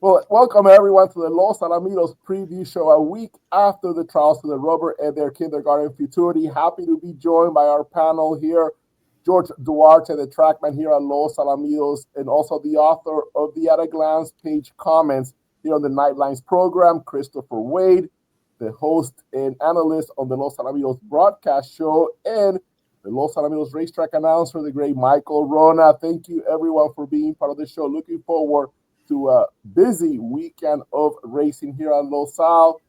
Well, welcome everyone to the Los Alamitos preview show a week after the trials to the rubber and their kindergarten futurity. Happy to be joined by our panel here, George Duarte, the trackman here at Los Alamitos, and also the author of the At a Glance page comments here on the Nightlines program, Christopher Wade, the host and analyst on the Los Alamitos broadcast show, and the Los Alamitos racetrack announcer, the great Michael Wrona. Thank you everyone for being part of the show. Looking forward to a busy weekend of racing here at Los Al.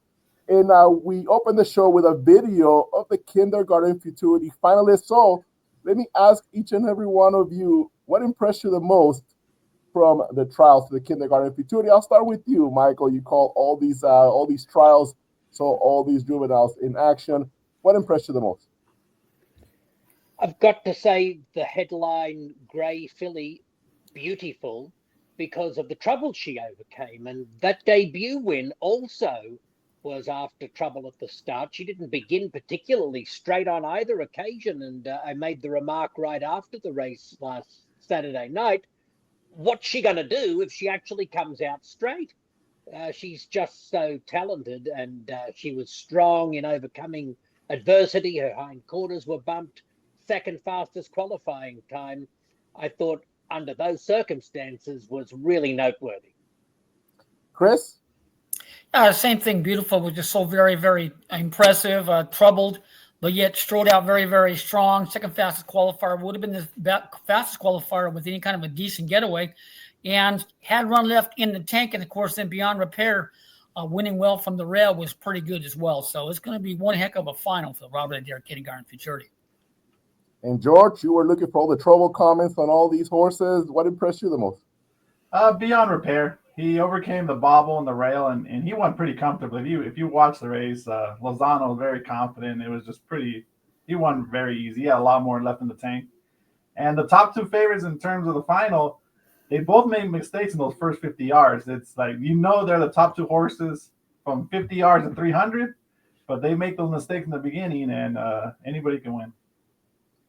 And we open the show with a video of the kindergarten futurity finalists. So let me ask each and every one of you, what impressed you the most from the trials to the kindergarten futurity? I'll start with you, Michael. You call all these trials, so all these juveniles in action. What impressed you the most? I've got to say the headline Grey Filly, beautiful, because of the trouble she overcame. And that debut win also was after trouble at the start. She didn't begin particularly straight on either occasion. And I made the remark right after the race last Saturday night, what's she going to do if she actually comes out straight? She's just so talented, and she was strong in overcoming adversity. Her hindquarters were bumped. Second fastest qualifying time. I thought under those circumstances was really noteworthy. Chris? Same thing. Beautiful was just so very, very impressive. Troubled, but yet strode out very, very strong. Second fastest qualifier. Would have been the fastest qualifier with any kind of a decent getaway. And had run left in the tank. And, of course, then beyond repair, winning well from the rail was pretty good as well. So it's going to be one heck of a final for the Robert Adair Kindergarten Futurity. And George, you were looking for all the trouble comments on all these horses. What impressed you the most? Beyond repair. He overcame the bobble and the rail, and he won pretty comfortably. If you watch the race, Lozano was very confident. It was just he won very easy. He had a lot more left in the tank. And the top two favorites in terms of the final, they both made mistakes in those first 50 yards. It's like, they're the top two horses from 50 yards and 300, but they make those mistakes in the beginning, and anybody can win.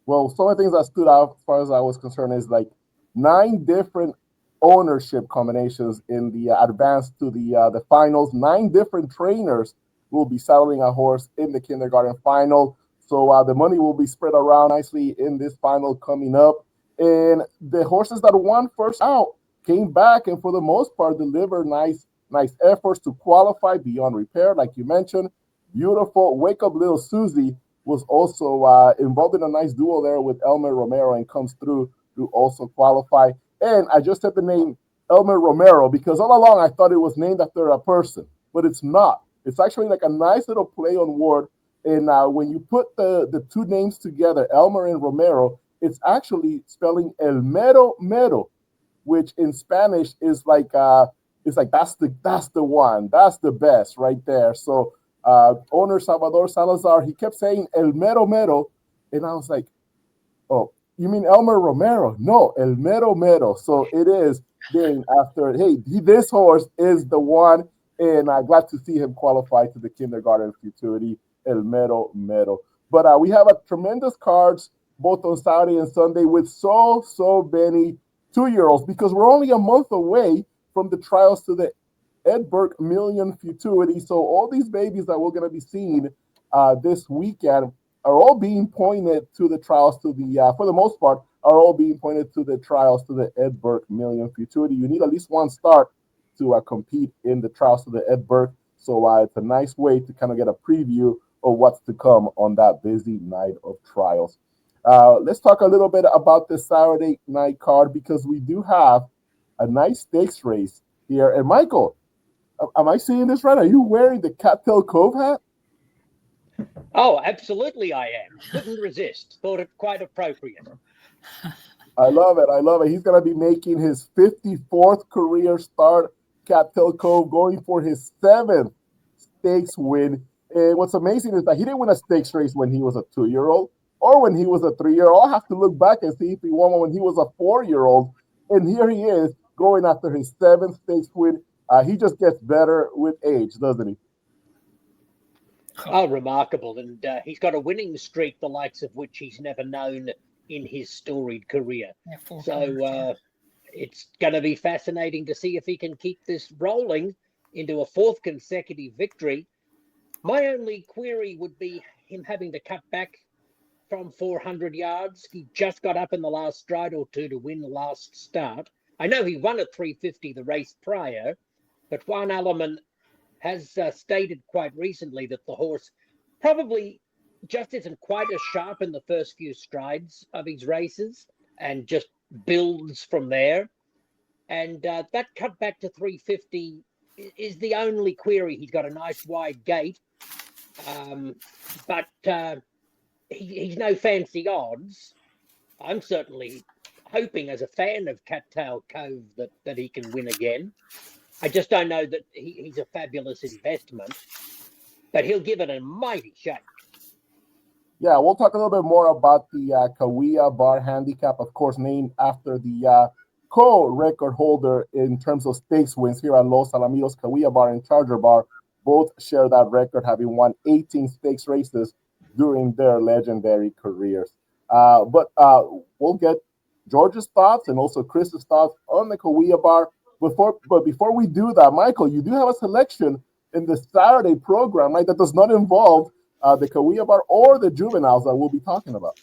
Well, some of the things that stood out as far as I was concerned is like 9 different ownership combinations in the advance to the finals. 9 different trainers will be saddling a horse in the kindergarten final. So the money will be spread around nicely in this final coming up. And the horses that won first out came back and for the most part delivered nice efforts to qualify beyond repair, like you mentioned. Beautiful. Wake Up Little Susie was also involved in a nice duel there with Elmer Romero and comes through to also qualify. And I just said the name Elmer Romero because all along I thought it was named after a person, but it's not. It's actually like a nice little play on word. And when you put the two names together, Elmer and Romero, it's actually spelling El Mero Mero, which in Spanish is like that's the one, that's the best right there. So owner Salvador Salazar, he kept saying El Mero Mero, and I was like, oh, you mean Elmer Romero? No, El Mero Mero. So it is named after, this horse is the one, and I'm glad to see him qualify to the kindergarten futurity, El Mero Mero. But we have a tremendous cards both on Saturday and Sunday with so many 2-year-olds because we're only a month away from the trials to the Ed Burke Million futurity. So all these babies that we're going to be seeing this weekend are all being pointed to the trials to the, for the most part, are all being pointed to the trials to the Ed Burke Million futurity. You need at least one start to compete in the trials to the Ed Burke. So it's a nice way to kind of get a preview of what's to come on that busy night of trials. Let's talk a little bit about the Saturday night card because we do have a nice stakes race here. And Michael, am I seeing this right? Are you wearing the Cattail Cove hat? Oh, absolutely I am. Couldn't resist. Thought it quite appropriate. I love it. He's going to be making his 54th career start, Cattail Cove, going for his 7th stakes win. And what's amazing is that he didn't win a stakes race when he was a 2-year-old or when he was a 3-year-old. I'll have to look back and see if he won one when he was a 4-year-old. And here he is going after his 7th stakes win. He just gets better with age, doesn't he? Oh, remarkable. And he's got a winning streak, the likes of which he's never known in his storied career. So it's going to be fascinating to see if he can keep this rolling into a fourth consecutive victory. My only query would be him having to cut back from 400 yards. He just got up in the last stride or two to win the last start. I know he won at 350 the race prior, but Juan Alleman has stated quite recently that the horse probably just isn't quite as sharp in the first few strides of his races and just builds from there. And that cut back to 350 is the only query. He's got a nice wide gate, but he's no fancy odds. I'm certainly hoping, as a fan of Cattail Cove, that he can win again. I just don't know that he's a fabulous investment, but he'll give it a mighty shake. Yeah, we'll talk a little bit more about the Kawia Bar Handicap, of course, named after the co-record holder in terms of stakes wins here at Los Alamitos. Kawia Bar and Charger Bar both share that record, having won 18 stakes races during their legendary careers. But we'll get George's thoughts and also Chris's thoughts on the Kawia Bar. But before we do that, Michael, you do have a selection in the Saturday program, right, that does not involve the Kawia Bar or the juveniles that we'll be talking about.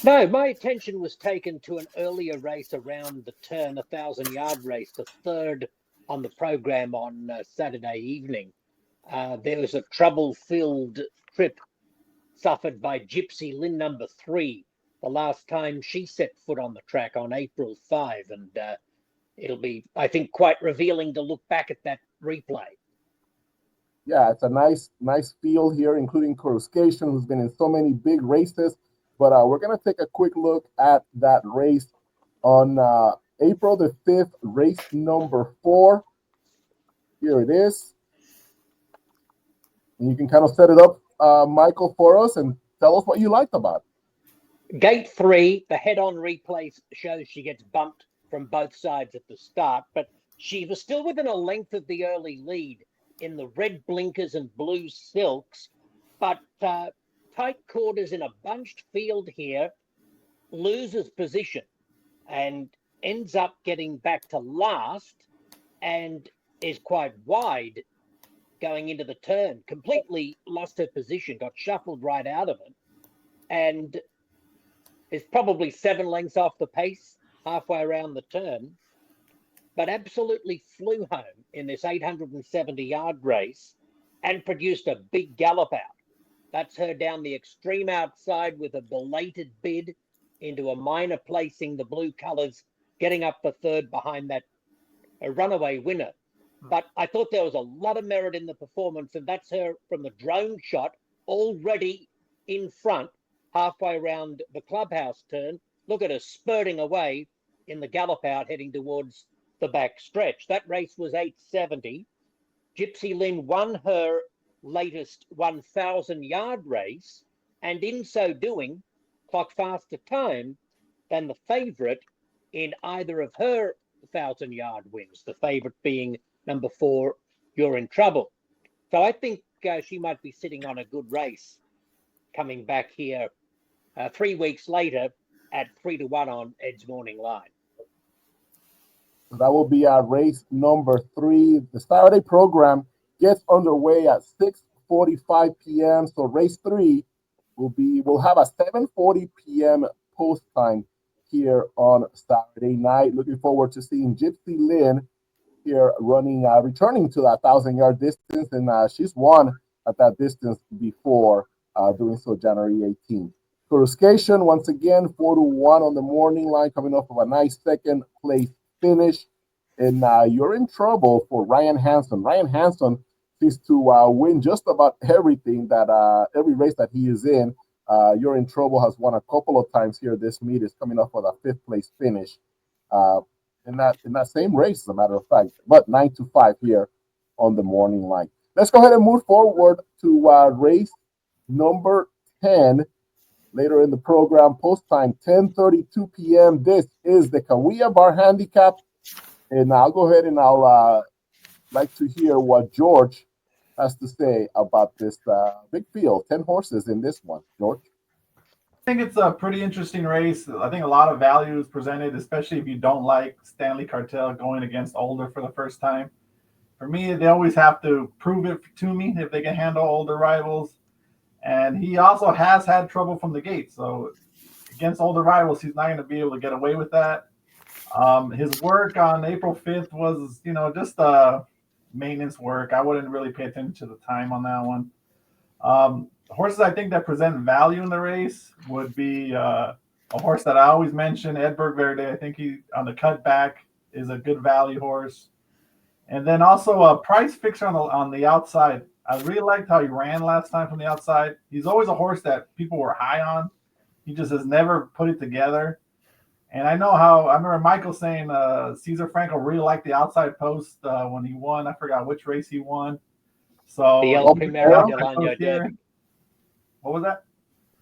No, my attention was taken to an earlier race around the turn, 1,000-yard race, the third on the program on Saturday evening. There was a trouble-filled trip suffered by Gypsy, Lynn number 3, the last time she set foot on the track on April 5, and it'll be, I think, quite revealing to look back at that replay. Yeah, it's a nice field here, including Coruscation, who's been in so many big races. But we're going to take a quick look at that race on April the 5th, race number 4. Here it is. And you can kind of set it up, Michael, for us and tell us what you liked about it. Gate 3, the head-on replay shows she gets bumped from both sides at the start, but she was still within a length of the early lead in the red blinkers and blue silks, but tight quarters in a bunched field here, loses position and ends up getting back to last and is quite wide going into the turn, completely lost her position, got shuffled right out of it, and is probably 7 lengths off the pace halfway around the turn, but absolutely flew home in this 870-yard race and produced a big gallop out. That's her down the extreme outside with a belated bid into a minor placing, the blue colours getting up for third behind that a runaway winner. But I thought there was a lot of merit in the performance, and that's her from the drone shot already in front halfway around the clubhouse turn. Look at her spurting away in the gallop out heading towards the back stretch. That race was 870. Gypsy Lynn won her latest 1,000-yard race, and in so doing clocked faster time than the favourite in either of her 1,000-yard wins, the favourite being number 4, You're in Trouble. So I think she might be sitting on a good race coming back here 3 weeks later at 3-1 on Ed's Morning Line. So that will be race number 3. The Saturday program gets underway at 6:45 p.m. So race 3 we'll have a 7:40 p.m. post time here on Saturday night. Looking forward to seeing Gypsy Lynn here returning to that 1,000-yard distance, and she's won at that distance before, doing so January 18th. Coruscation, once again, 4-1 on the morning line, coming off of a nice second place finish. And You're in Trouble for Ryan Hansen. Ryan Hansen seems to win just about everything every race that he is in. You're in Trouble has won a couple of times here. This meet is coming off with a 5th place finish in that same race, as a matter of fact. But 9-5 here on the morning line. Let's go ahead and move forward to race number 10. Later in the program, post time 10:32 p.m. This is the Kawia Bar Handicap. And I'll go ahead and I'll like to hear what George has to say about this big field. 10 horses in this one, George. think it's a pretty interesting race. I think a lot of value is presented, especially if you don't like Stanley Cartel going against older for the first time. For me, they always have to prove it to me if they can handle older rivals. And he also has had trouble from the gate. So against older rivals, he's not going to be able to get away with that. His work on April 5th was, just maintenance work. I wouldn't really pay attention to the time on that one. Horses I think that present value in the race would be a horse that I always mention, Ed Burke Million. I think he on the cutback is a good value horse. And then also a price fixer on the outside. I really liked how he ran last time from the outside. He's always a horse that people were high on. He just has never put it together. And I remember Michael saying Cesar Franco really liked the outside post when he won. I forgot which race he won. So the El Primero del Año Derby. What was that?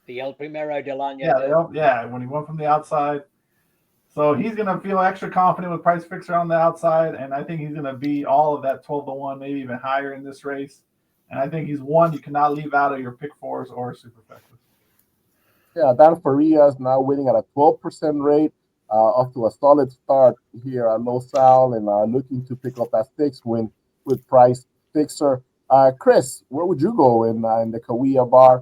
The El Primero del Año Derby. Yeah, when he won from the outside. So he's going to feel extra confident with price fixer on the outside, and I think he's going to be all of that 12-1, maybe even higher in this race. And I think he's one you cannot leave out of your pick fours or superfectas. Yeah, Dan Faria is now winning at a 12% rate, off to a solid start here at Los Al, and looking to pick up that sixth win with price fixer. Chris, where would you go in the Kawia Bar?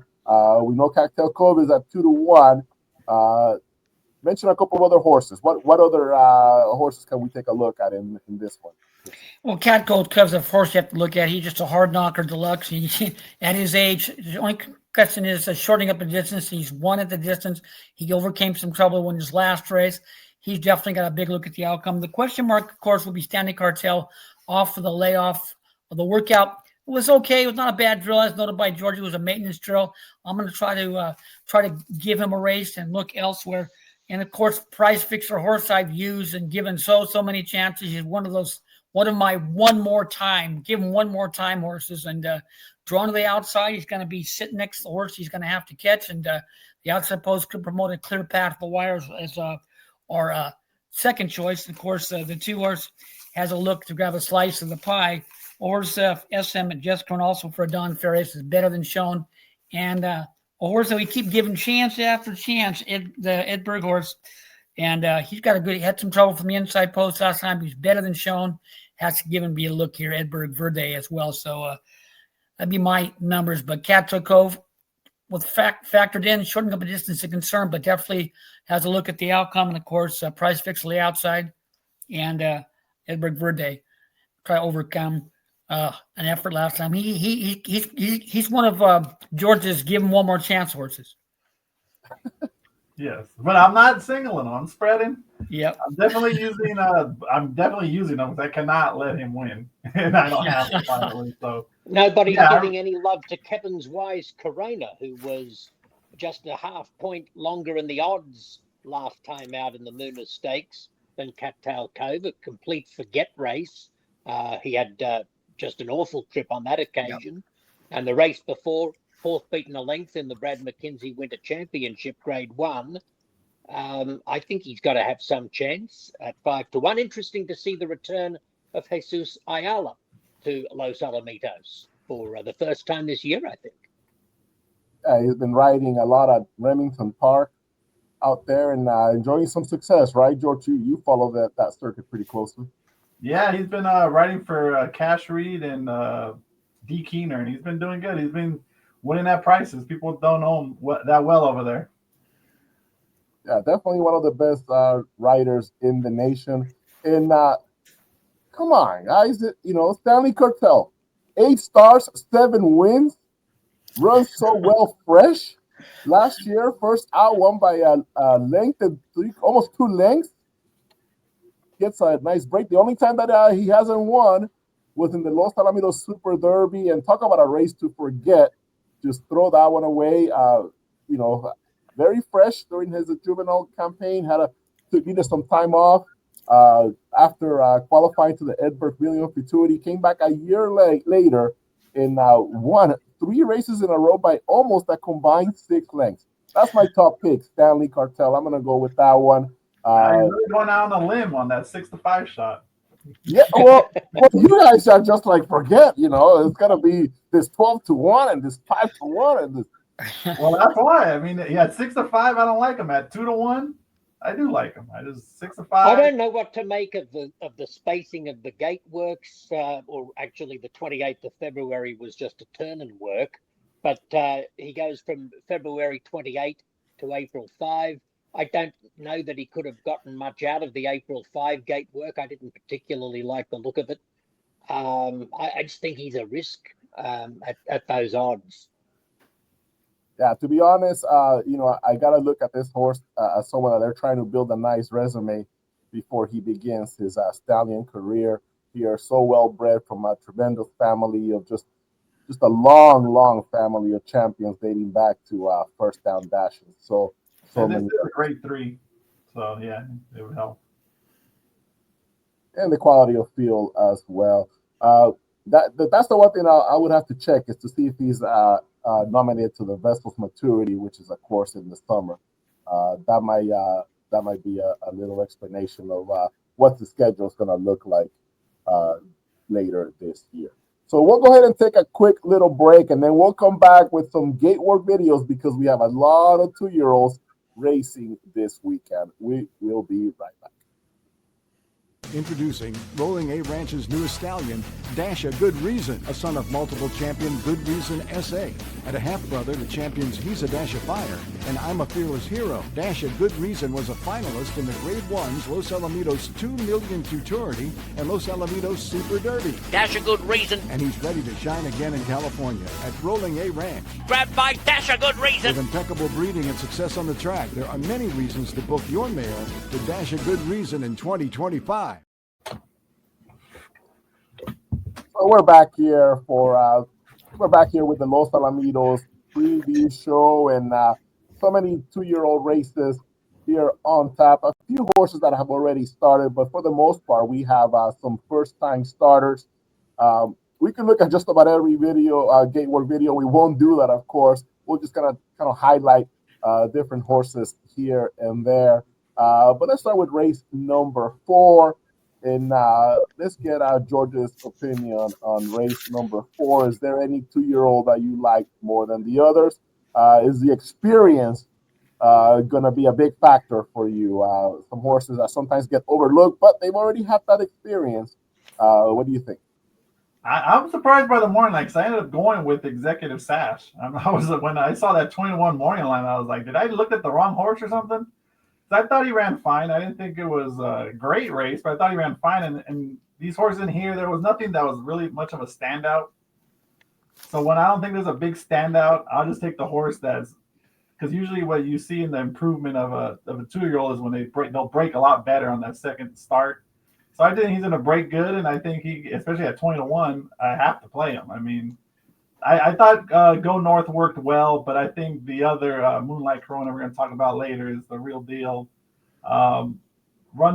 We know Cattail Cove is at 2-1. Mention a couple of other horses. What other horses can we take a look at in this one? Well, Cattail Cove's a horse you have to look at. He's just a hard knocker deluxe. At his age, the only question is shortening up the distance. He's won at the distance. He overcame some trouble in his last race. He's definitely got a big look at the outcome. The question mark, of course, will be Stanley Cartel off for the layoff of the workout. It was okay. It was not a bad drill, as noted by George. It was a maintenance drill. I'm going to try to give him a race and look elsewhere. And of course, price fixer horse I've used and given so many chances. He's one of my one more time horses, and drawn to the outside. He's going to be sitting next to the horse he's going to have to catch, and the outside post could promote a clear path to the wires as our second choice. Of course, the two horse has a look to grab a slice of the pie. Horse SM at Jessica, and also for Don Ferris is better than shown, and a horse that we keep giving chance after chance, the Ed Burke horse, and he had some trouble from the inside post last time. He's better than shown. Has to give him a look here, Ed Burke Verde as well. So that'd be my numbers. But Cattail Cove, with factored in, shortening up a distance is a concern, but definitely has a look at the outcome. And of course, price fixed on the outside, and Ed Burke Verde try to overcome an effort last time. He's one of George's give him one more chance horses. Yes, but I'm not singling him. I'm spreading. Yep. I'm definitely using them because I cannot let him win, and I don't have to finally. So nobody's giving any love to Kevin's Wise Corona, who was just a half point longer in the odds last time out in the Moona Stakes than Cattail Cove, a complete forget race. He had just an awful trip on that occasion. Yep. And the race before, fourth beaten a length in the Brad McKenzie Winter Championship Grade 1. I think he's got to have some chance at 5-1. Interesting to see the return of Jesus Ayala to Los Alamitos for the first time this year, I think. He's been riding a lot at Remington Park out there and enjoying some success, right, George? You follow that circuit pretty closely. Yeah, he's been riding for Cash Reed and D. Keener, and he's been doing good. He's been winning at prices. People don't know him that well over there. Yeah, definitely one of the best riders in the nation. And come on, guys, Stanley Cartel, 8 stars, 7 wins, runs so well fresh. Last year, first out, won by a length and almost 2 lengths. Gets a nice break. The only time that he hasn't won was in the Los Alamitos Super Derby. And talk about a race to forget. Just throw that one away. Very fresh during his juvenile campaign. Needed some time off after qualifying to the Ed Burke Million futurity. Came back a year later and won 3 races in a row by almost a combined 6 lengths. That's my top pick, Stanley Cartel. I'm going to go with that one. You're really going out on a limb on that 6-5 shot. Yeah, well, you guys are just like forget. It's going to be this 12-1 and this 5-1 and this Well, that's why. I mean, at 6-5, I don't like him. At 2-1, I do like him. I just I 6-5. don't know what to make of the spacing of the gate works, or actually the 28th of February was just a turn and work, but he goes from February 28 to April 5. I don't know that he could have gotten much out of the April 5 gate work. I didn't particularly like the look of it. I just think he's a risk at those odds. Yeah, to be honest, I gotta look at this horse as someone that they're trying to build a nice resume before he begins his stallion career. He is so well bred from a tremendous family of just a long family of champions dating back to first down dashes. So And this many, is a grade 3. So, yeah, it would help. and the quality of field as well. That's the one thing I would have to check is to see if he's nominated to the Vessel's Maturity, which is a course in the summer. That might be a little explanation of what the schedule is going to look like later this year. So we'll go ahead and take a quick little break, and then we'll come back with some gate work videos because we have a lot of 2-year-olds racing this weekend. We will be right back. Introducing Rolling A Ranch's newest stallion, Dash a Good Reason, a son of multiple champion Good Reason S.A. and a half-brother to champions He's a Dash of Fire and I'm a Fearless Hero. Dash a Good Reason was a finalist in the Grade 1's Los Alamitos 2 Million Futurity and Los Alamitos Super Derby. Dash a Good Reason. And he's ready to shine again in California at Rolling A Ranch. Grabbed by Dash a Good Reason. With impeccable breeding and success on the track, there are many reasons to book your mare to Dash a Good Reason in 2025. So we're back here with the Los Alamitos preview show and so many 2-year-old races here on tap. A few horses that have already started, but for the most part, we have some first-time starters. We can look at just about every video, gatework video. We won't do that, of course. We're just gonna kind of highlight different horses here and there. But let's start with race number 4. And let's get George's opinion on race number 4. Is there any 2-year-old that you like more than the others? Is the experience going to be a big factor for you? Some horses that sometimes get overlooked, but they've already had that experience. What do you think? I'm surprised by the morning line because I ended up going with Executive Sash. When I saw that 21 morning line, I was like, did I look at the wrong horse or something? I thought he ran fine. I didn't think it was a great race, but I thought he ran fine. And these horses in here, there was nothing that was really much of a standout. So when I don't think there's a big standout, I'll just take the horse that's because usually what you see in the improvement of a 2-year-old is when they'll break a lot better on that second start. So I think he's going to break good, and I think he, especially at 20-1, I have to play him. I mean, I thought Go North worked well, but I think the other Moonlight Corona we're going to talk about later is the real deal. Run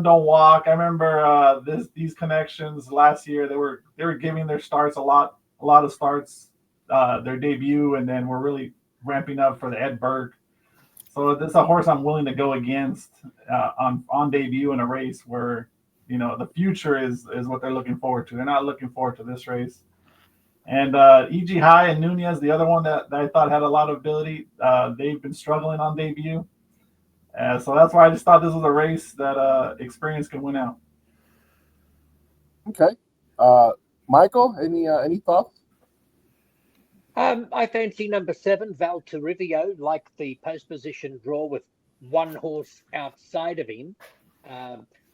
Don't Walk. I remember these connections last year. They were giving their starts a lot of starts, their debut, and then we're really ramping up for the Ed Burke. So this is a horse I'm willing to go against on debut in a race where the future is what they're looking forward to. They're not looking forward to this race. And E.G. High and Nunez, the other one that I thought had a lot of ability, they've been struggling on debut. So that's why I just thought this was a race that experience can win out. Okay. Michael, any thoughts? I fancy number 7, Val Torrivio, like the post position draw with one horse outside of him.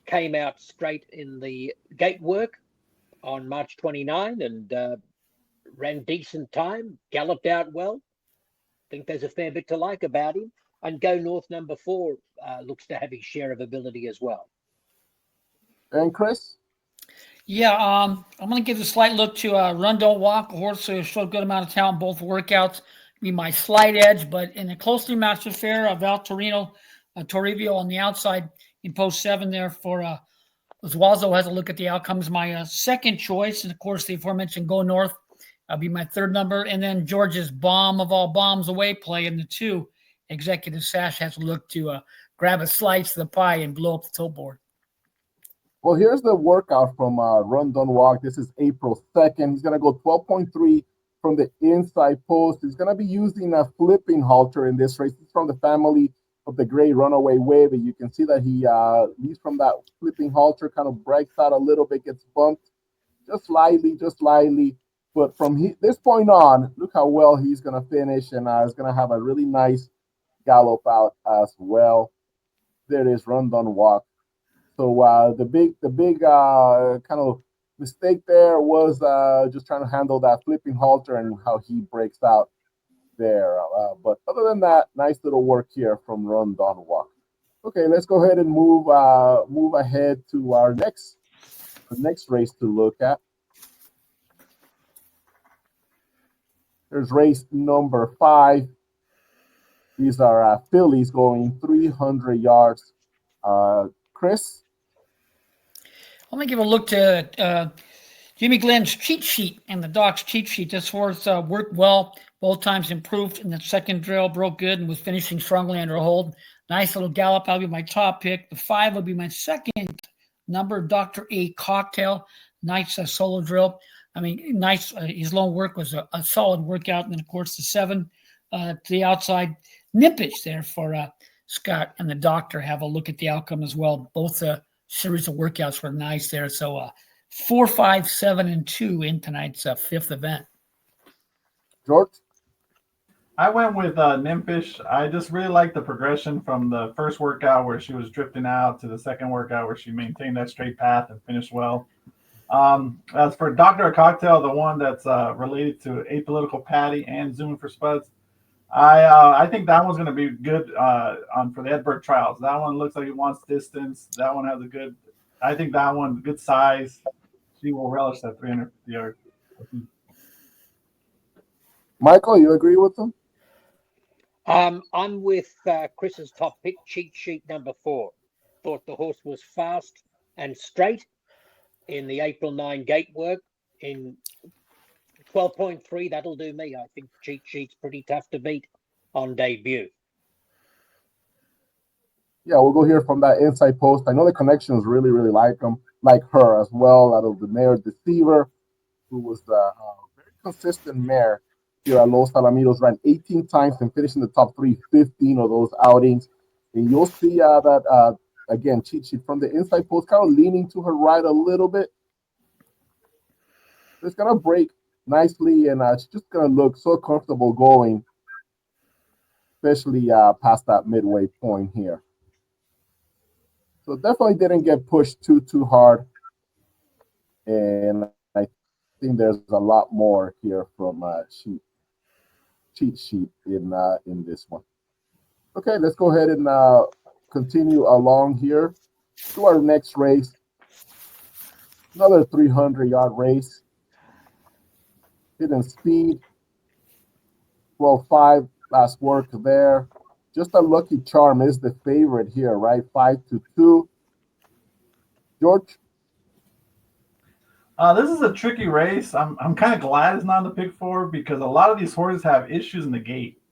Came out straight in the gate work on March 29 and ran decent time, galloped out well. Think there's a fair bit to like about him. And Go North number 4 looks to have his share of ability as well. And Chris? Yeah, I'm going to give a slight look to Run Don't Walk, a horse who showed a good amount of talent in both workouts. Be my slight edge, but in a closely matched affair, Val Torrivio on the outside in post 7 there for Oswazo has a look at the outcomes. My second choice, and of course the aforementioned Go North, be my third number, and then George's bomb of all bombs away play in the 2. Executive Sash has a look to grab a slice of the pie and blow up the toe board. Well, here's the workout from Run Don't Walk. This is April 2nd. He's going to go 12.3 from the inside post. He's going to be using a flipping halter in this race. It's from the family of the Great Runaway Wave. And you can see that he leads from that flipping halter, kind of breaks out a little bit, gets bumped just slightly. But from this point on, look how well he's going to finish, and is going to have a really nice gallop out as well. There it is, run, done, walk. So the big kind of mistake there was just trying to handle that flipping halter and how he breaks out there. But other than that, nice little work here from run, done, walk. Okay, let's go ahead and move ahead to our next race to look at. There's race number 5. These are fillies going 300 yards. Chris? I'm going to give a look to Jimmy Glenn's cheat sheet and the Doc's cheat sheet. This horse worked well. Both times improved in the second drill, broke good, and was finishing strongly under a hold. Nice little gallop. That'll be my top pick. The 5 will be my second number, Dr. A. Cocktail. Nice solo drill. I mean, nice. His lone work was a solid workout. And then, of course, the 7 to the outside. Nippage there for Scott and the doctor. Have a look at the outcome as well. Both series of workouts were nice there. So 4, 5, 7, and 2 in tonight's 5th event. George? I went with Nymphish. I just really like the progression from the first workout where she was drifting out to the second workout where she maintained that straight path and finished well. As for Dr. Cocktail, the one that's related to Apolitical Patty and Zooming for Spuds, I think that one's going to be good for the Ed Burke trials. That one looks like it wants distance. That one has a good, I think that one, good size. She will relish that 350 yards. Michael, you agree with them? I'm with Chris's top pick, cheat sheet number 4. Thought the horse was fast and straight in the April 9 gate work. In 12.3, that'll do me. I think cheat sheet's pretty tough to beat on debut. Yeah, we'll go here from that inside post. I know the connections really, really like her as well, out of the mare Deceiver, who was a very consistent mare here at Los Alamitos, ran 18 times and finished in the top 3, 15 of those outings. And you'll see that, again, cheat sheet from the inside post, kind of leaning to her right a little bit. It's going to break nicely, and she's just going to look so comfortable going, especially past that midway point here. So definitely didn't get pushed too hard, and I think there's a lot more here from cheat sheet in this one. Okay, let's go ahead and continue along here to our next race. Another 300-yard race. Hidden Speed. 12-5 last work there. Just a Lucky Charm is the favorite here, right? 5-2. George? This is a tricky race. I'm kind of glad it's not in the pick 4 because a lot of these horses have issues in the gate.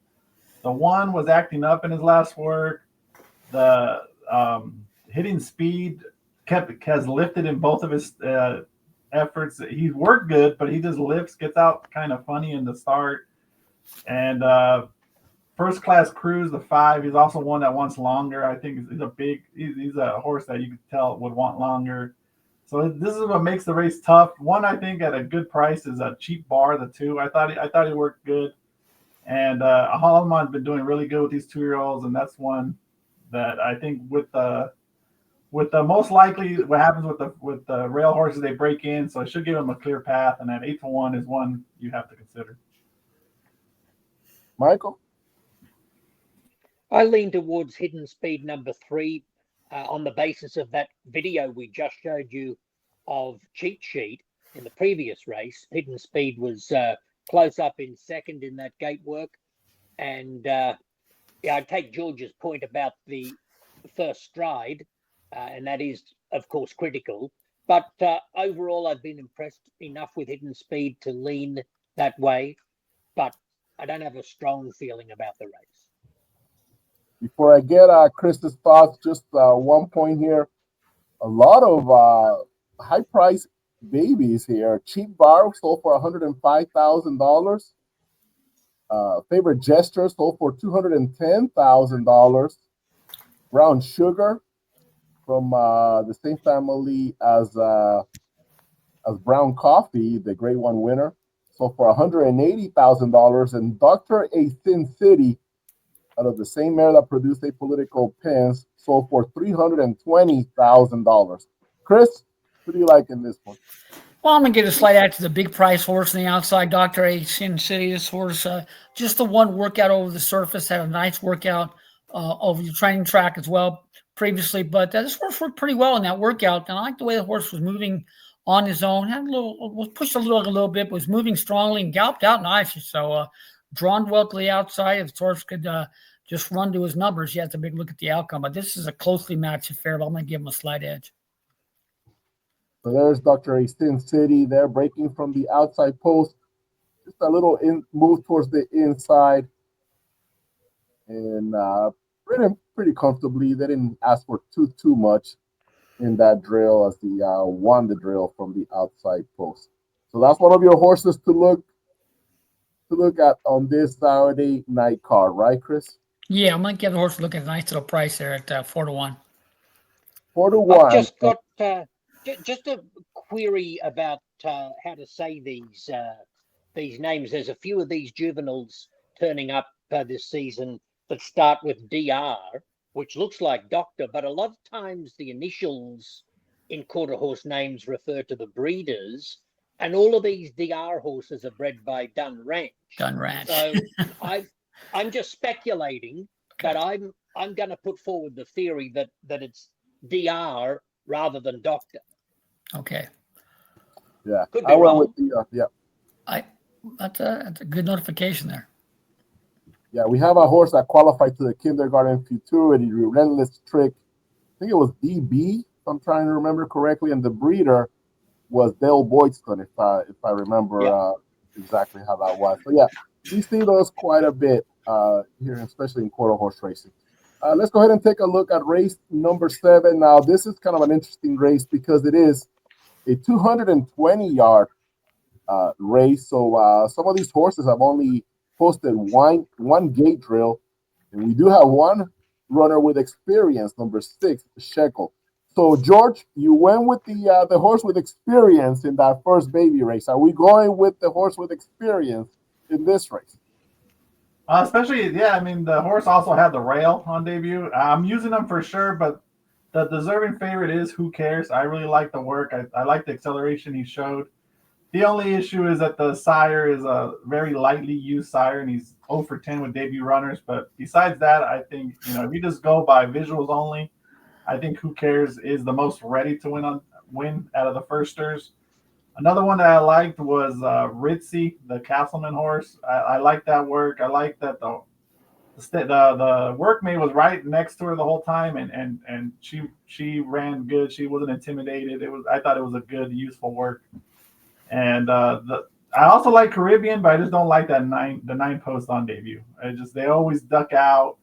The one was acting up in his last work. The Hitting Speed has lifted in both of his efforts. He's worked good, but he just lifts, gets out kind of funny in the start. And First Class Cruise, the 5, he's also one that wants longer. I think he's a horse that you could tell would want longer. So this is what makes the race tough. One, I think, at a good price is a Cheap Bar, the 2. I thought he worked good. And Holloman's been doing really good with these 2-year-olds, and that's one that I think with the most likely what happens with the rail horses, they break in, so it should give them a clear path. And that 8-1 is one you have to consider. Michael? I lean towards Hidden Speed number 3 on the basis of that video we just showed you of cheat sheet in the previous race. Hidden Speed was close up in second in that gate work. And I take George's point about the first stride, and that is, of course, critical. But overall, I've been impressed enough with Hidden Speed to lean that way. But I don't have a strong feeling about the race. Before I get Chris's thoughts, just one point here. A lot of high price babies here. Cheap Bar sold for $105,000. Favorite Gesture sold for $210,000. Brown Sugar from the same family as Brown Coffee, the Grade 1 winner, sold for $180,000. And Dr. A Sin City, out of the same mare that produced Apolitical Pins, sold for $320,000. Chris, who do you like in this one? Well, I'm going to give a slight edge to the big price horse on the outside, Dr. A. Sin City. This horse, just the one workout over the surface, had a nice workout over the training track as well previously. But this horse worked pretty well in that workout. And I like the way the horse was moving on his own. Was pushed a little bit, was moving strongly and galloped out nicely. So drawn well to the outside. If the horse could just run to his numbers, you have to big look at the outcome. But this is a closely matched affair. But I'm going to give him a slight edge. So there's Dr. A Sin City there, breaking from the outside post. Just a little move towards the inside. And pretty comfortably. They didn't ask for too much in that drill as he won the drill from the outside post. So that's one of your horses to look at on this Saturday night card, right, Chris? Yeah, I'm going to give the horse a look at a nice little price there at 4-1. 4-1. I've just got just a query about how to say these names. There's a few of these juveniles turning up this season that start with DR, which looks like doctor, but a lot of times the initials in quarter horse names refer to the breeders, and all of these DR horses are bred by Dunn Ranch. Dunn Ranch. So I'm just speculating that I'm going to put forward the theory that it's DR rather than doctor. Okay. Yeah, Could be I went wrong. with DR. Yeah. That's a good notification there. Yeah, we have a horse that qualified to the kindergarten futurity, Relentless Trick. I think it was DB, if I'm trying to remember correctly, and the breeder was Dale Boydston, if I remember exactly how that was. So yeah, we see those quite a bit here, especially in quarter horse racing. Let's go ahead and take a look at race number 7. Now, this is kind of an interesting race because it is a 220-yard race. So some of these horses have only posted one gate drill, and we do have one runner with experience, number 6, Shekel. So, George, you went with the horse with experience in that first baby race. Are we going with the horse with experience in this race? Especially, yeah, I mean, the horse also had the rail on debut. I'm using them for sure, but the deserving favorite is Who Cares. I really like the work. I like the acceleration he showed. The only issue is that the sire is a very lightly used sire, and he's 0 for 10 with debut runners. But besides that, I think, if you just go by visuals only, I think Who Cares is the most ready to win out of the firsters. Another one that I liked was Ritzy, the Castleman horse. I like that work. I like that the workmate was right next to her the whole time, and she ran good. She wasn't intimidated. I thought it was a good, useful work. And I also like Caribbean, but I just don't like the 9 post on debut. They always duck out.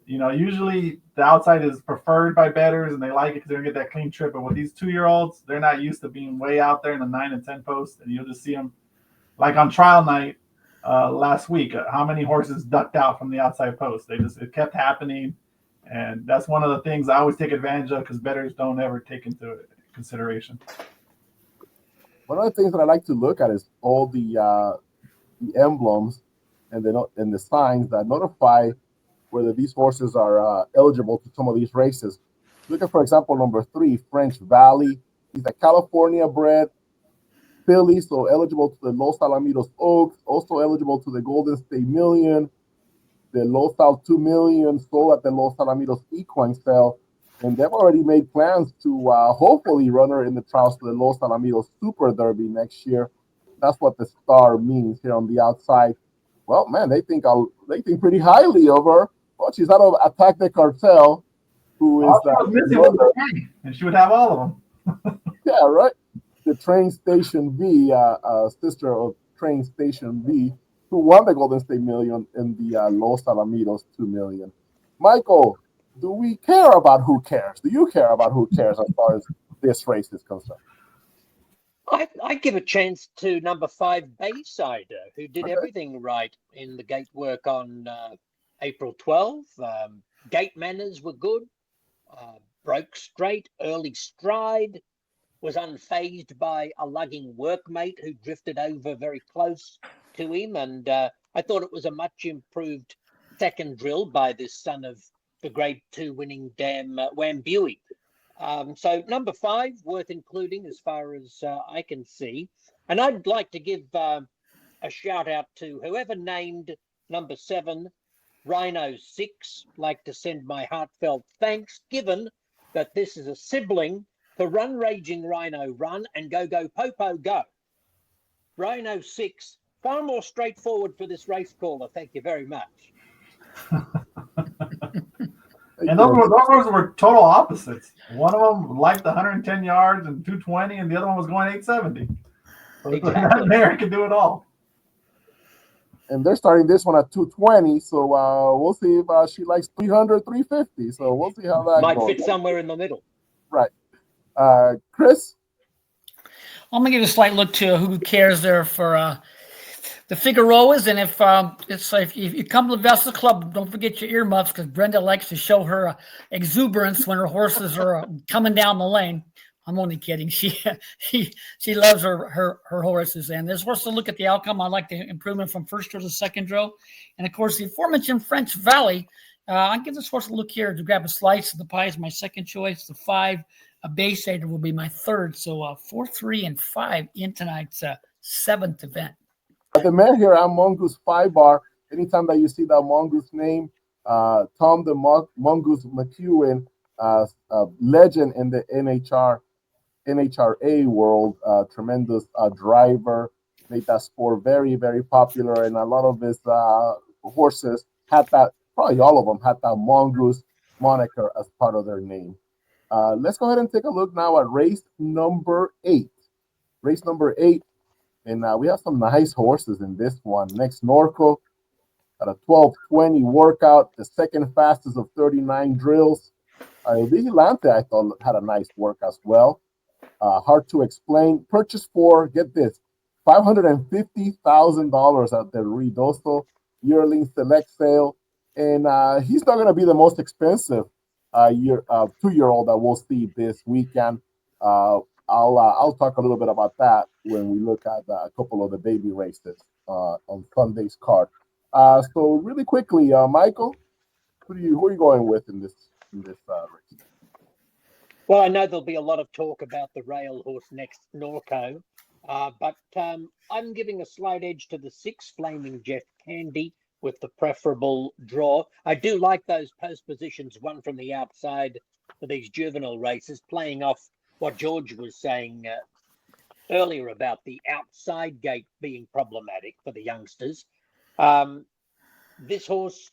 Usually the outside is preferred by bettors, and they like it because they're gonna get that clean trip. But with these 2-year-olds, they're not used to being way out there in the 9 and 10 post, and you'll just see them like on trial night last week. How many horses ducked out from the outside post? It kept happening, and that's one of the things I always take advantage of because bettors don't ever take into consideration. One of the things that I like to look at is all the emblems and the signs that notify whether these horses are eligible to some of these races. Look at, for example, number 3, French Valley. He's a California-bred filly, so eligible to the Los Alamitos Oaks, also eligible to the Golden State Million, the Los Al 2 Million, sold at the Los Alamitos Equine Sale, and they've already made plans to hopefully run her in the trials to the Los Alamitos Super Derby next year. That's what the star means here on the outside. Well, man, they think pretty highly of her. Well, she's out of Attack the Cartel, who is and she would have all of them. Yeah, right. The Train Station V, sister of Train Station V, who won the Golden State Million in the Los Alamitos 2 Million. Michael, do we care about Who Cares? Do you care about Who Cares as far as this race is concerned? I give a chance to number 5 Baysider, who did Okay. everything right in the gate work on April 12. Gate manners were good, broke straight, early stride, was unfazed by a lugging workmate who drifted over very close to him. And I thought it was a much improved second drill by this son of the Grade 2 winning dam Wambui. So number 5, worth including as far as I can see. And I'd like to give a shout out to whoever named number 7, Rhino 6. Like to send my heartfelt thanks, given that this is a sibling to Run Raging Rhino Run and Go Go Popo Go. Rhino 6, far more straightforward for this race caller. Thank you very much. And those were total opposites. One of them liked 110 yards and 220, and the other one was going 870. So Exactly. Mary could do it all. And they're starting this one at 220, so we'll see if she likes 300, 350. So we'll see how that Might goes. fit somewhere in the middle. Right. Chris? I'm going to give a slight look to who cares there for the Figueroas. And if you come to the Vessel Club, don't forget your earmuffs, because Brenda likes to show her exuberance when her horses are coming down the lane. I'm only kidding. She loves her horses. And there's horse to look at the outcome. I like the improvement from first drill to second drill. And, of course, the aforementioned French Valley. I'll give this horse a look here to grab a slice of the pie is my second choice. The 5, a Baysider, will be my third. So 4, 3, and 5 in tonight's 7th event. The mare here, I'm Mongoose 5 bar. Anytime that you see that Mongoose name, Tom the Mongoose McEwen, legend in the NHRA world, tremendous driver, made that sport very, very popular, and a lot of his horses had that, probably all of them had that Mongoose moniker as part of their name. Let's go ahead and take a look now at race number 8. Race number 8, and we have some nice horses in this one. Next, Norco at a 12:20 workout, the second fastest of 39 drills. Vigilante, I thought, had a nice work as well. Hard to explain. Purchase for, get this, $550,000 at the Ruidoso yearling select sale. And he's not going to be the most expensive 2-year-old that we'll see this weekend. I'll talk a little bit about that when we look at a couple of the baby races on Sunday's card. So really quickly, Michael, who are you going with in this race? Well, I know there'll be a lot of talk about the rail horse next, Norco, but I'm giving a slight edge to the 6, Flaming Jeff Candy, with the preferable draw. I do like those post positions, one from the outside for these juvenile races, playing off what George was saying earlier about the outside gate being problematic for the youngsters. This horse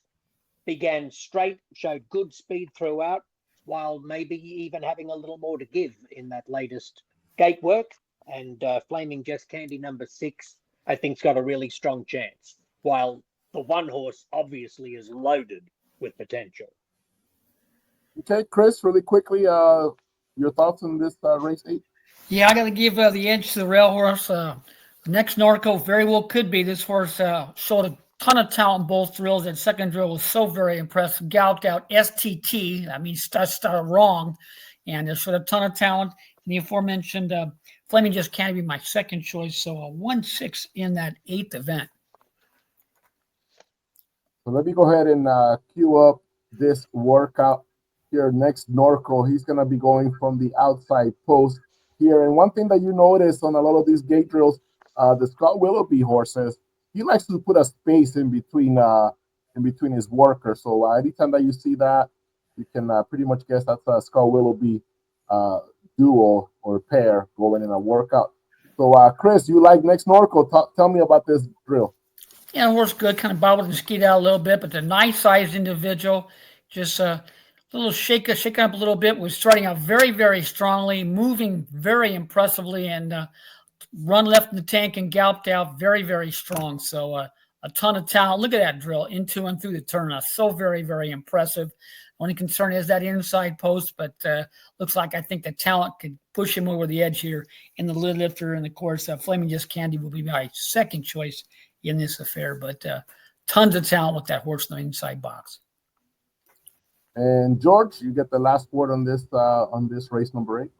began straight, showed good speed throughout, while maybe even having a little more to give in that latest gate work. And Flaming Just Candy number 6, I think's got a really strong chance, while the one horse obviously is loaded with potential. Okay, Chris, really quickly, your thoughts on this race 8? Yeah, I got to give the edge to the rail horse. Next Norco very well could be. This horse showed a ton of talent in both drills. That second drill was so very impressive. Galloped out STT. I mean, started wrong. And showed a ton of talent. And the aforementioned Flaming Just Can't be my second choice. So 1-6 in that 8th event. So let me go ahead and queue up this workout here. Next, Norco. He's going to be going from the outside post here. And one thing that you notice on a lot of these gate drills, the Scott Willoughby horses, he likes to put a space in between his workers. So anytime that you see that, you can pretty much guess that's a Scott Willoughby duo or pair going in a workout. So Chris, you like next Norco? Tell me about this drill. Yeah, the horse good, kind of bobbled and skied out a little bit, but the nice-sized individual, just a little shaking up a little bit, was starting out very, very strongly, moving very impressively, and run left in the tank and galloped out very, very strong. So a ton of talent. Look at that drill, into and through the turn. So very, very impressive. Only concern is that inside post, but looks like I think the talent could push him over the edge here in the lid lifter. And of course, Flaming Just Candy will be my second choice in this affair. But tons of talent with that horse in the inside box. And George, you get the last word on this race number 8.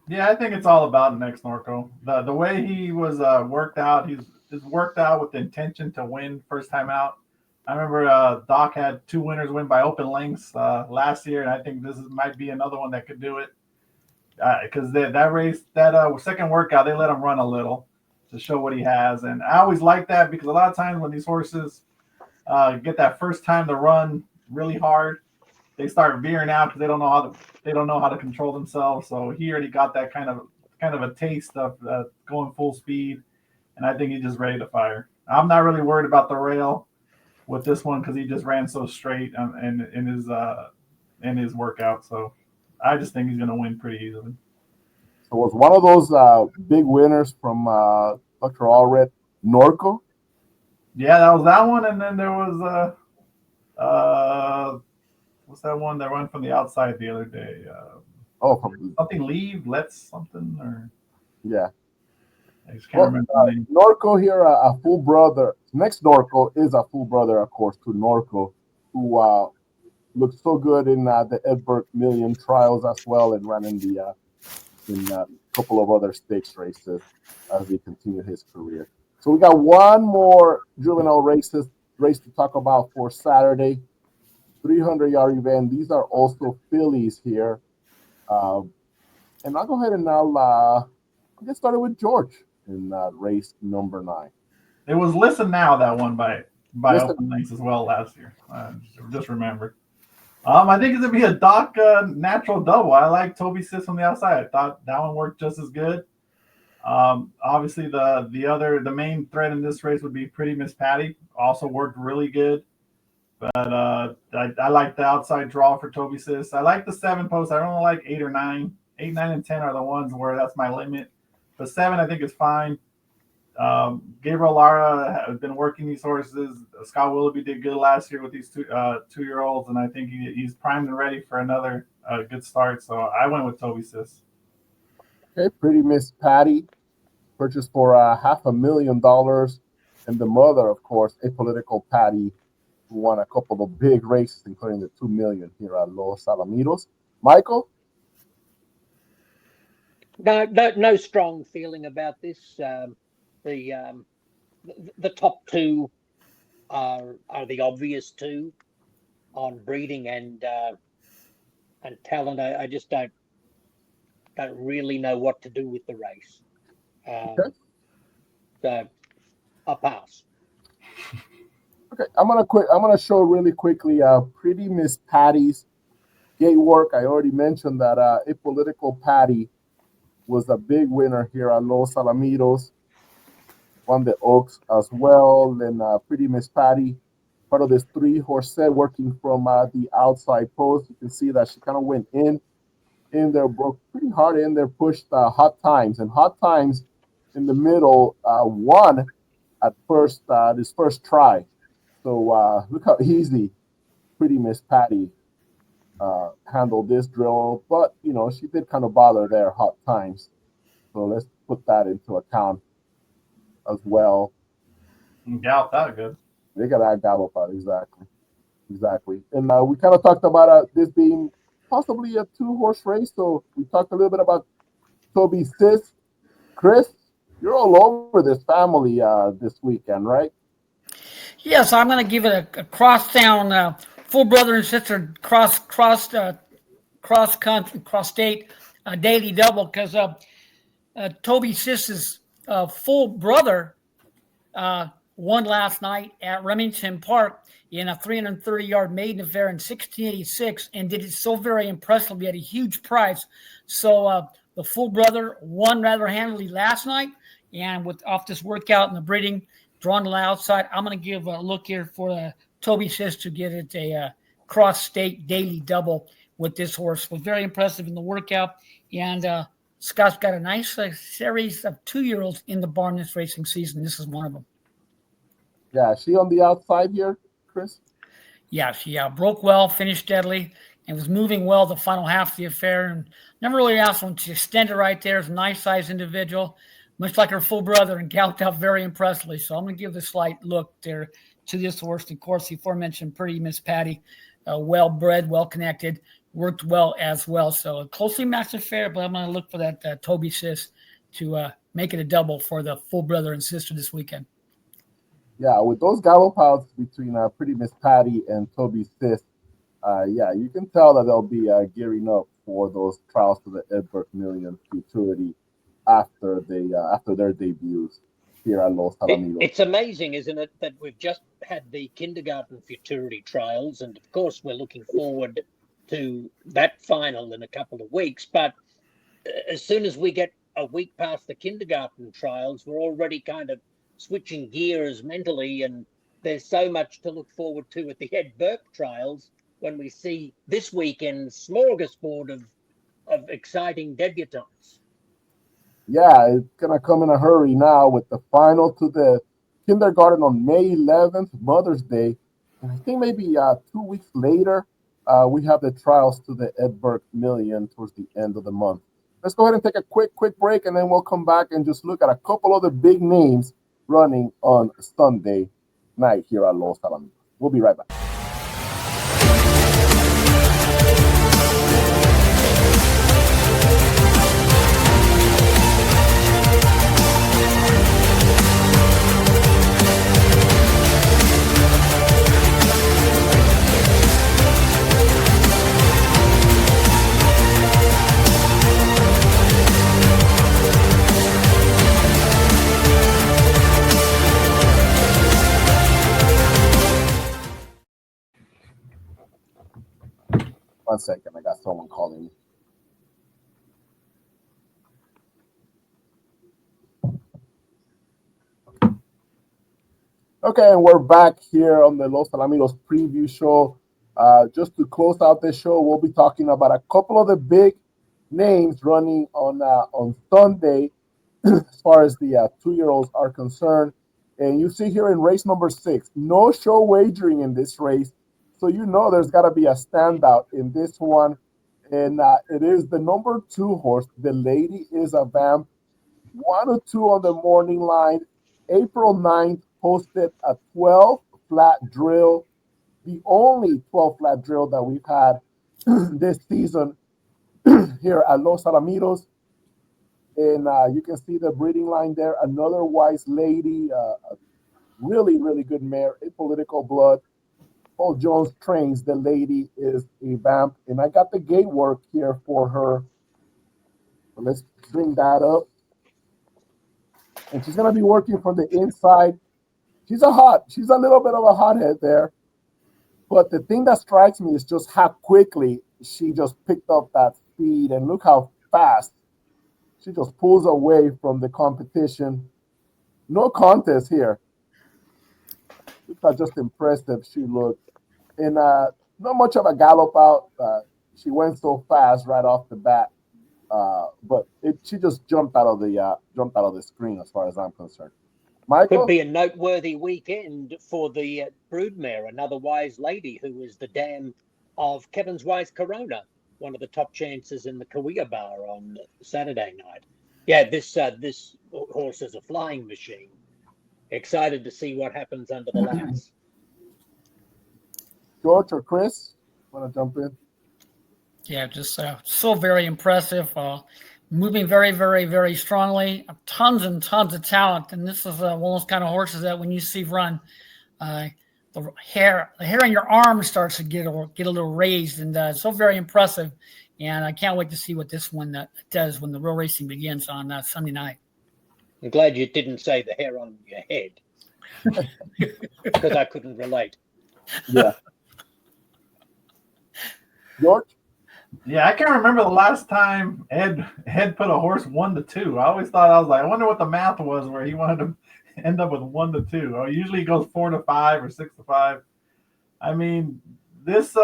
Yeah, I think it's all about next Norco. The way he was worked out, he's worked out with the intention to win first time out. I remember Doc had 2 winners win by open lengths last year, and I think might be another one that could do it. Because that race, that second workout, they let him run a little to show what he has, and I always like that because a lot of times when these horses get that first time to run really hard, they start veering out because they don't know how to control themselves. So he already got that kind of a taste of going full speed, and I think he's just ready to fire. I'm not really worried about the rail with this one because he just ran so straight in his workout. So I just think he's going to win pretty easily. So it was one of those big winners from Dr. Allred, Norco. Yeah, that was that one, and then there was what's that one that ran from the outside the other day? Let's something or yeah. I just can't remember the name. Norco here, a full brother. Next Norco is a full brother, of course, to Norco, who looked so good in the Ed Burke Million trials as well, and ran in a couple of other stakes races as he continued his career. So we got one more juvenile race to talk about for Saturday, 300-yard event. These are also fillies here, and I'll go ahead and I'll get started with George in race number 9. It was Listen Now that won by open lengths as well last year. Just remember. I think it's gonna be a Doc natural double. I like Toby Sis on the outside. I thought that one worked just as good. Obviously the main thread in this race would be Pretty Miss Patty. Also worked really good. But I like the outside draw for Toby Sis. I like the 7 post. I don't like 8 or 9. 8, 9, and 10 are the ones where that's my limit. But 7, I think, is fine. Gabriel Lara has been working these horses. Scott Willoughby did good last year with these 2-year-olds, and I think he's primed and ready for another good start. So I went with Toby Sis. Okay, Pretty Miss Patty, purchased for $500,000, and the mother, of course, Apolitical Patty, who won a couple of big races, including the $2 million here at Los Alamitos. Michael? No strong feeling about this. The top 2 are the obvious 2 on breeding and talent. I just don't really know what to do with the race. So I'll pass. Okay, I'm gonna show really quickly Pretty Miss Patty's gate work. I already mentioned that Apolitical Patty was a big winner here at Los Alamitos, won the Oaks as well. And Pretty Miss Patty, part of this 3-horse set, working from the outside post. You can see that she kind of went in there, broke pretty hard in there, pushed Hot Times, and Hot Times in the middle won at this first try. So look how easy Pretty Miss Patty handled this drill, but she did kind of bother there, Hot Times. So let's put that into account as well. Gallop that good. They got that gallop out, exactly. And we kind of talked about this being possibly a 2-horse race. So we talked a little bit about Toby Sis. Chris, you're all over this family this weekend, right? Yes, I'm going to give it a cross-town, full brother and sister cross-state daily double, because Toby Sis's full brother won last night at Remington Park in a 330-yard maiden affair in 1686 and did it so very impressively at a huge price. So the full brother won rather handily last night, and off this workout and the breeding, drawn to the outside, I'm going to give a look here for Toby Sis to get it a cross-state daily double with this horse. Was very impressive in the workout, and Scott's got a nice series of 2-year-olds in the barn this racing season. This is one of them. Yeah, is she on the outside here, Chris? she broke well, finished steadily, and was moving well the final half of the affair. And never really asked one to extend it right there. It's a nice sized individual, much like her full brother, and galloped out very impressively. So I'm going to give the slight look there to this horse. Of course, the aforementioned Pretty Miss Patty, well bred, well connected, worked well as well. So a closely matched affair, but I'm going to look for that Toby Sis to make it a double for the full brother and sister this weekend. Yeah, with those gallop outs between Pretty Miss Patty and Toby Sis, you can tell that they'll be gearing up for those trials for the Ed Burke Million futurity after their debuts here at Los Alamitos. It's amazing, isn't it, that we've just had the kindergarten futurity trials, and of course we're looking forward to that final in a couple of weeks. But as soon as we get a week past the kindergarten trials, we're already kind of switching gears mentally, and there's so much to look forward to at the Ed Burke trials when we see this weekend's smorgasbord of exciting debutantes. Yeah, it's gonna come in a hurry now with the final to the kindergarten on May 11th, Mother's Day, and I think maybe 2 weeks later we have the trials to the Ed Burke Million towards the end of the month. Let's go ahead and take a quick break, and then we'll come back and just look at a couple of the big names running on Sunday night here at Los Alamitos. We'll be right back. One second, I got someone calling me. Okay, and we're back here on the Los Alamitos preview show. Just to close out this show, we'll be talking about a couple of the big names running on Sunday as far as the 2-year-olds are concerned. And you see here in race number 6, no show wagering in this race. So you know there's got to be a standout in this one. And it is the number 2 horse. The Lady is a Vamp. 1-2 on the morning line. April 9th, posted a 12 flat drill. The only 12 flat drill that we've had this season here at Los Alamitos. And you can see the breeding line there. Another Wise Lady, a really, really good mare, a political blood. Paul Jones trains. The Lady is a Vamp. And I got the gate work here for her. So let's bring that up. And she's going to be working from the inside. She's a little bit of a hothead there. But the thing that strikes me is just how quickly she just picked up that speed. And look how fast she just pulls away from the competition. No contest here. Look how just impressive she looked. And not much of a gallop out. She went so fast right off the bat. But she just jumped out of the screen as far as I'm concerned. Michael? Could be a noteworthy weekend for the broodmare, another Wise Lady who is the dam of Kevin's Wise Corona, one of the top chances in the Kawia Bar on Saturday night. Yeah, this horse is a flying machine. Excited to see what happens under the lights. George or Chris, want to jump in? Yeah, just so very impressive. Moving very, very, very strongly. Tons and tons of talent. And this is one of those kind of horses that when you see run, the hair on your arm starts to get a little raised, and so very impressive. And I can't wait to see what this one does when the real racing begins on Sunday night. I'm glad you didn't say the hair on your head, because I couldn't relate. Yeah. George? Yeah, I can't remember the last time Ed put a horse 1-2. I always thought, I wonder what the math was where he wanted to end up with 1-2. Or usually he goes 4-5 or 6-5. I mean, this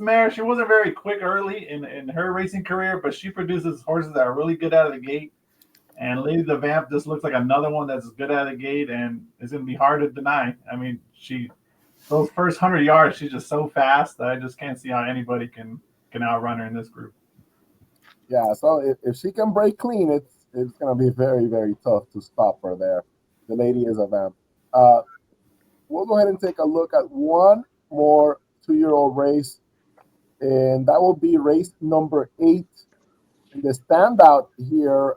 mare, she wasn't very quick early in her racing career, but she produces horses that are really good out of the gate. And Lady the Vamp just looks like another one that's good out of the gate and is going to be hard to deny. I mean, she those first 100 yards, she's just so fast that I just can't see how anybody can outrun her in this group. Yeah, so if she can break clean, it's going to be very, very tough to stop her there. The lady is a vamp. We'll go ahead and take a look at one more 2-year-old race, and that will be race number 8. And the standout here,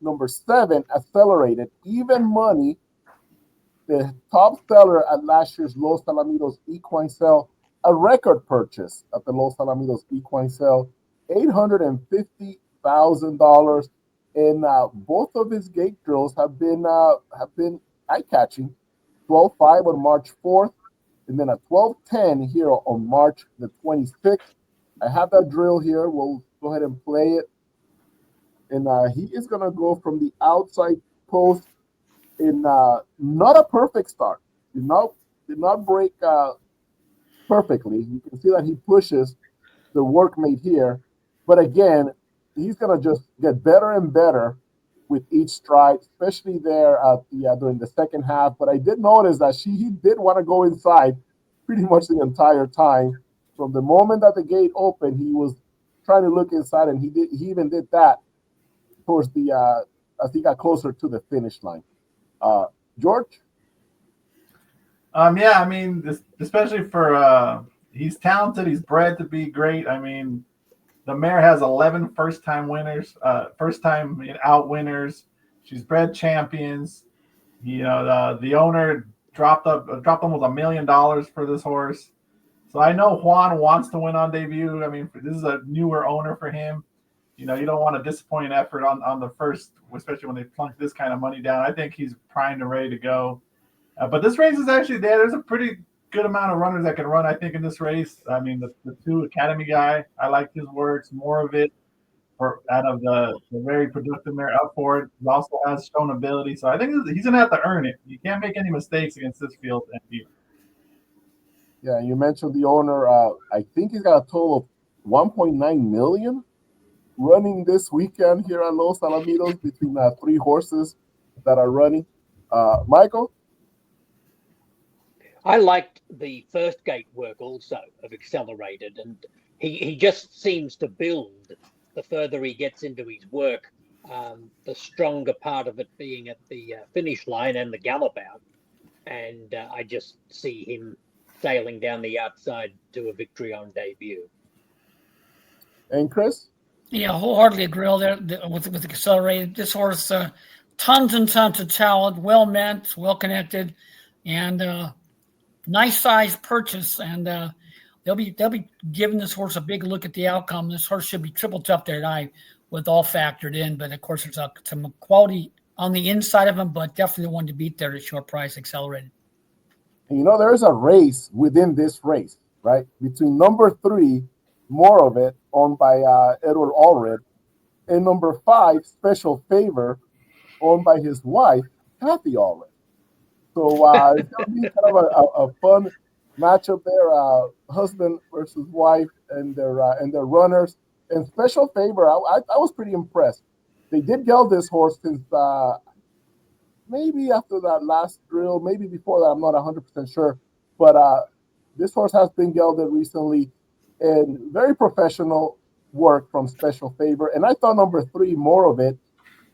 number 7, Accelerated, even money, the top seller at last year's Los Alamitos Equine Sale, a record purchase at the Los Alamitos Equine Sale, $850,000. And both of his gate drills have been eye-catching. 12.5 on March 4th, and then a 12.10 here on March the 26th. I have that drill here. We'll go ahead and play it. And he is going to go from the outside post in not a perfect start. Did not break perfectly. You can see that he pushes the work made here. But again, he's going to just get better and better with each stride, especially there at during the second half. But I did notice that he did want to go inside pretty much the entire time. From the moment that the gate opened, he was trying to look inside, and he even did that towards the as he got closer to the finish line. George? Yeah, I mean, especially for he's talented, he's bred to be great. I mean, the mare has 11 first-time winners, first-time out winners. She's bred champions. You know, the owner dropped almost $1 million for this horse. So I know Juan wants to win on debut. I mean, this is a newer owner for him. You know, you don't want a disappointing effort on the first, especially when they plunk this kind of money down. I think he's primed and ready to go. But this race is actually there. There's a pretty good amount of runners that can run, I think, in this race. I mean, the 2 Academy guy, I like his works, more of it out of the very productive mare up for it. He also has shown ability. So I think he's going to have to earn it. You can't make any mistakes against this field and field. Yeah, you mentioned the owner. I think he's got a total of 1.9 million running this weekend here at Los Alamitos between 3 horses that are running. Michael? I liked the first gate work also of Accelerated, and he just seems to build the further he gets into his work, the stronger part of it being at the finish line and the gallop out. And I just see him sailing down the outside to a victory on debut. And Chris? Yeah, wholeheartedly agree there with Accelerated. This horse, tons and tons of talent, well meant, well connected, and nice size purchase. And they'll be giving this horse a big look at the outcome. This horse should be triple tough there tonight with all factored in. But of course, there's some quality on the inside of him, but definitely the one to beat there at short price, Accelerated. And you know, there's a race within this race, right? Between number 3, More of It, owned by Edward Allred, and number 5, Special Favor, owned by his wife, Kathy Allred. So it's going to be kind of a fun matchup there, husband versus wife, and their runners. And Special Favor, I was pretty impressed. They did geld this horse since maybe after that last drill, maybe before that, I'm not 100% sure. But this horse has been gelded recently, and very professional work from Special Favor. And I thought number 3, More of It,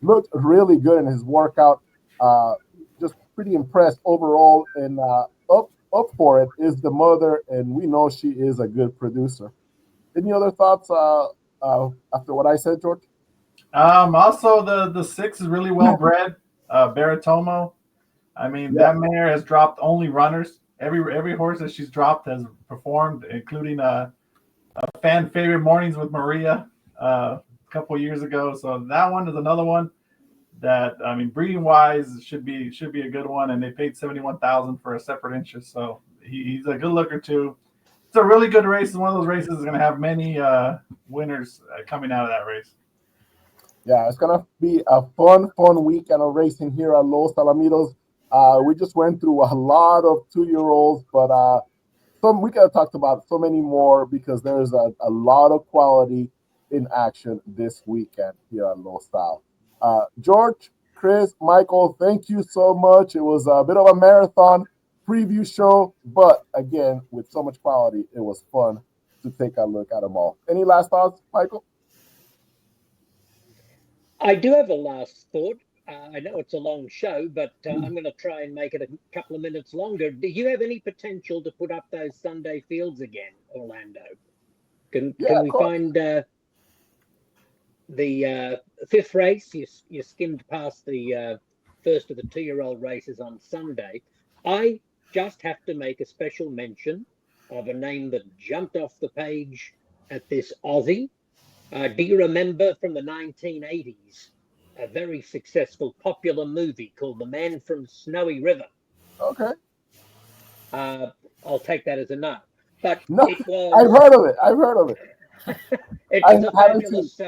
looked really good in his workout. Just pretty impressed overall. And up for it is the mother, and we know she is a good producer. Any other thoughts after what I said, George? Also, the 6 is really well bred. Baratomo. I mean, that mare has dropped only runners. Every horse that she's dropped has performed, including a fan favorite, Mornings with Maria, a couple of years ago. So that one is another one that, I mean, breeding wise should be a good one. And they paid $71,000 for a separate interest. So he's a good looker too. It's a really good race. It's one of those races that's going to have many winners coming out of that race. Yeah, it's going to be a fun weekend of racing here at Los Alamitos. We just went through a lot of 2-year-olds, but we could have talked about so many more because there's a lot of quality in action this weekend here at Los Al. George, Chris, Michael, thank you so much. It was a bit of a marathon preview show, but again, with so much quality, it was fun to take a look at them all. Any last thoughts, Michael? I do have a last thought. I know it's a long show, but I'm going to try and make it a couple of minutes longer. Do you have any potential to put up those Sunday fields again, Orlando? Can we find the fifth race? You skimmed past the first of the 2-year-old races on Sunday. I just have to make a special mention of a name that jumped off the page at this Aussie. Do you remember from the 1980s a very successful popular movie called The Man from Snowy River? Okay. I'll take that as a no. But No, it was. I've heard of it. It was a fabulous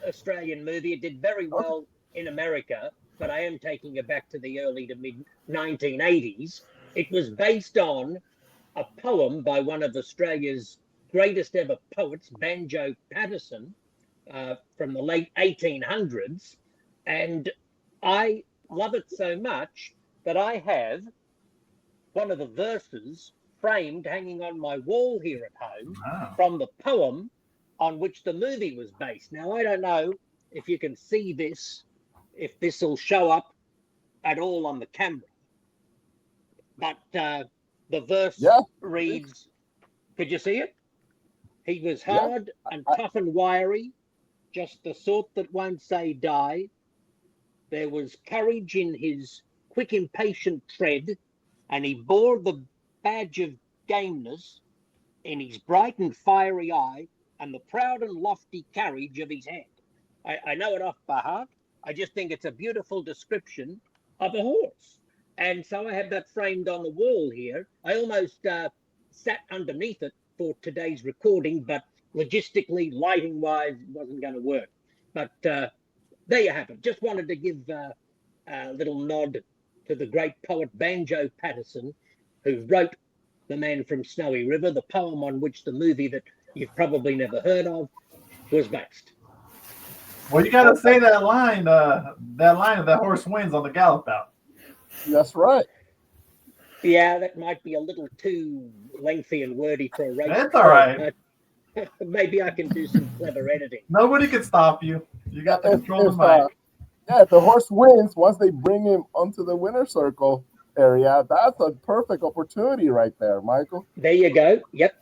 Australian movie. It did very well in America, but I am taking it back to the early to mid 1980s. It was based on a poem by one of Australia's greatest ever poets, Banjo Patterson, from the late 1800s. And I love it so much that I have one of the verses framed hanging on my wall here at home from the poem on which the movie was based. Now, I don't know if you can see this, if this will show up at all on the camera, but the verse reads, could you see it? He was hard and tough and wiry, just the sort that won't say die. There was courage in his quick, impatient tread, and he bore the badge of gameness in his bright and fiery eye, and the proud and lofty carriage of his head. I know it off by heart. I just think it's a beautiful description of a horse. And so I have that framed on the wall here. I almost sat underneath it for today's recording, but logistically, lighting-wise, it wasn't going to work. But there you have it. Just wanted to give a little nod to the great poet Banjo Patterson, who wrote The Man from Snowy River, the poem on which the movie that you've probably never heard of was based. Well, you got to say that line of that horse wins on the gallop out. That's right. Yeah, that might be a little too lengthy and wordy for a race. That's all right. Maybe I can do some clever editing. Nobody can stop you. You got to control the mic. If the horse wins, once they bring him onto the winner's circle area, that's a perfect opportunity right there, Michael. There you go. Yep.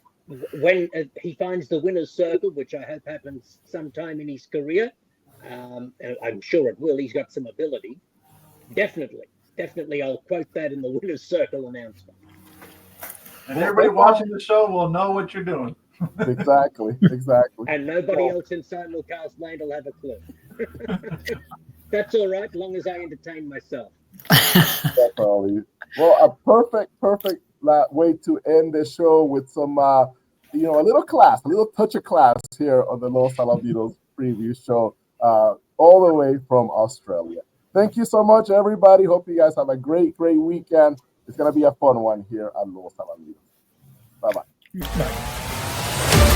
When he finds the winner's circle, which I hope happens sometime in his career, and I'm sure it will. He's got some ability. Definitely, I'll quote that in the winner's circle announcement. And everybody watching the show will know what you're doing. Exactly. And nobody else in simulcast land will have a clue. That's all right, long as I entertain myself. Definitely. Well, a perfect way to end the show with some, a little touch of class here on the Los Alamitos preview show, all the way from Australia. Thank you so much, everybody. Hope you guys have a great weekend. It's going to be a fun one here at Los Alamitos. Bye-bye. Bye.